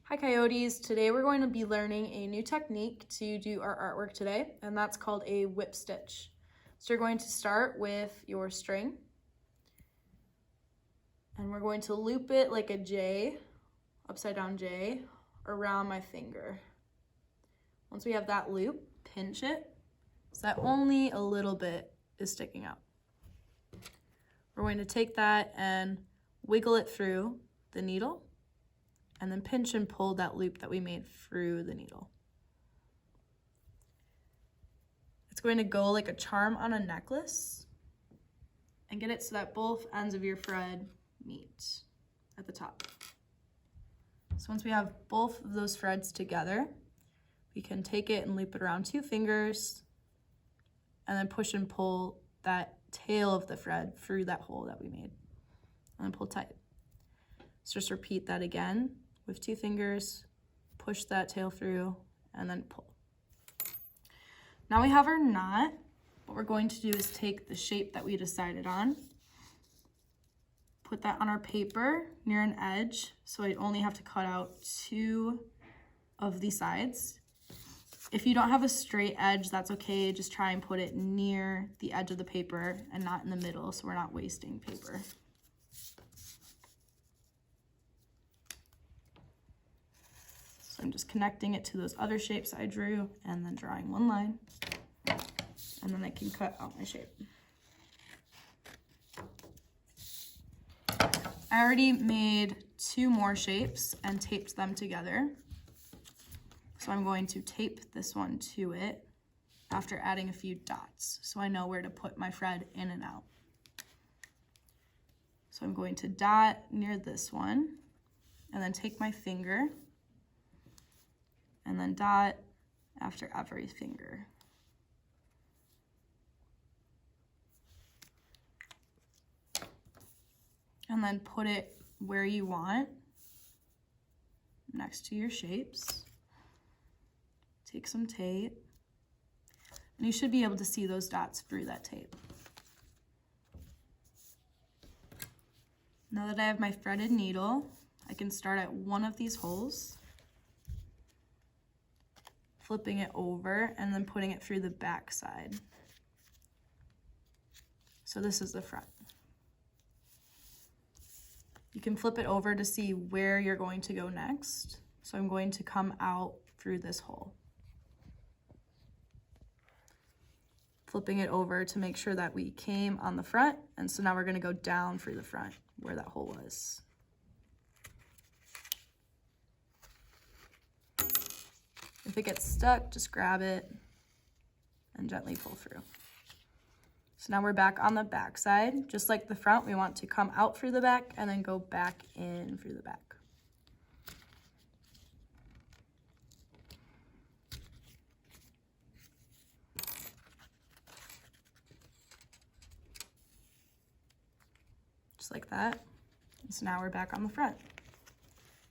Hi Coyotes, today we're going to be learning a new technique to do our artwork today, and that's called a whip stitch. So you're going to start with your string, and we're going to loop it like a J, upside down J, around my finger. Once we have that loop, pinch it so that only a little bit is sticking out. We're going to take that and wiggle it through the needle, and then pinch and pull that loop that we made through the needle. It's going to go like a charm on a necklace, and get it so that both ends of your thread meet at the top. So once we have both of those threads together, we can take it and loop it around 2 fingers, and then push and pull that tail of the thread through that hole that we made, and then pull tight. So just repeat that again with 2 fingers, push that tail through, and then pull. Now we have our knot. What we're going to do is take the shape that we decided on, put that on our paper near an edge, so I only have to cut out 2 of the sides. If you don't have a straight edge, that's okay. Just try and put it near the edge of the paper and not in the middle, so we're not wasting paper. So I'm just connecting it to those other shapes I drew and then drawing one line, and then I can cut out my shape. I already made 2 more shapes and taped them together. So I'm going to tape this one to it after adding a few dots, so I know where to put my thread in and out. So I'm going to dot near this one, and then take my finger, and then dot after every finger. And then put it where you want, next to your shapes. Take some tape, and you should be able to see those dots through that tape. Now that I have my threaded needle, I can start at one of these holes, flipping it over, and then putting it through the back side. So this is the front. You can flip it over to see where you're going to go next. So I'm going to come out through this hole. Flipping it over to make sure that we came on the front, and so now we're going to go down through the front where that hole was. If it gets stuck, just grab it and gently pull through. So now we're back on the back side. Just like the front, we want to come out through the back and then go back in through the back. Just like that. And so now we're back on the front.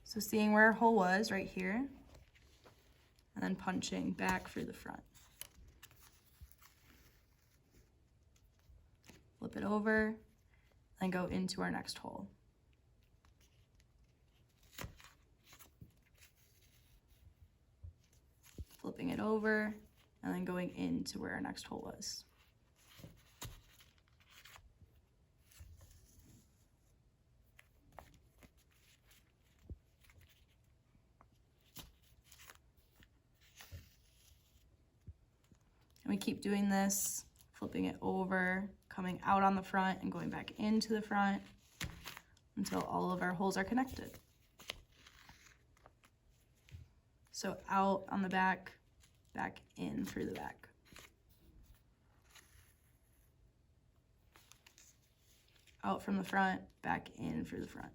So seeing where our hole was right here, and then punching back through the front. Flip it over, and go into our next hole. Flipping it over, and then going into where our next hole was. And we keep doing this, flipping it over, coming out on the front and going back into the front until all of our holes are connected. So out on the back, back in through the back. Out from the front, back in through the front.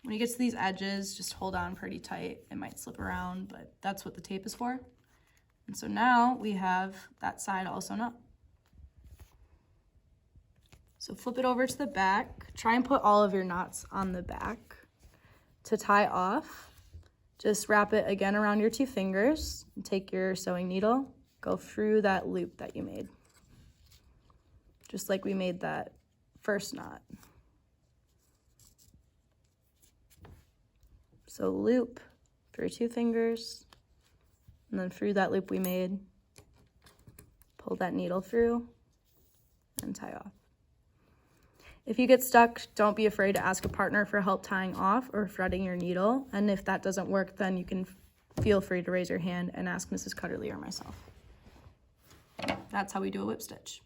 When you get to these edges, just hold on pretty tight. It might slip around, but that's what the tape is for. And so now we have that side all sewn up. So flip it over to the back. Try and put all of your knots on the back. To tie off, just wrap it again around your 2 fingers and take your sewing needle, go through that loop that you made. Just like we made that first knot. So loop through 2 fingers, and then through that loop we made, pull that needle through and tie off. If you get stuck, don't be afraid to ask a partner for help tying off or threading your needle. And if that doesn't work, then you can feel free to raise your hand and ask Mrs. Cutterly or myself. That's how we do a whip stitch.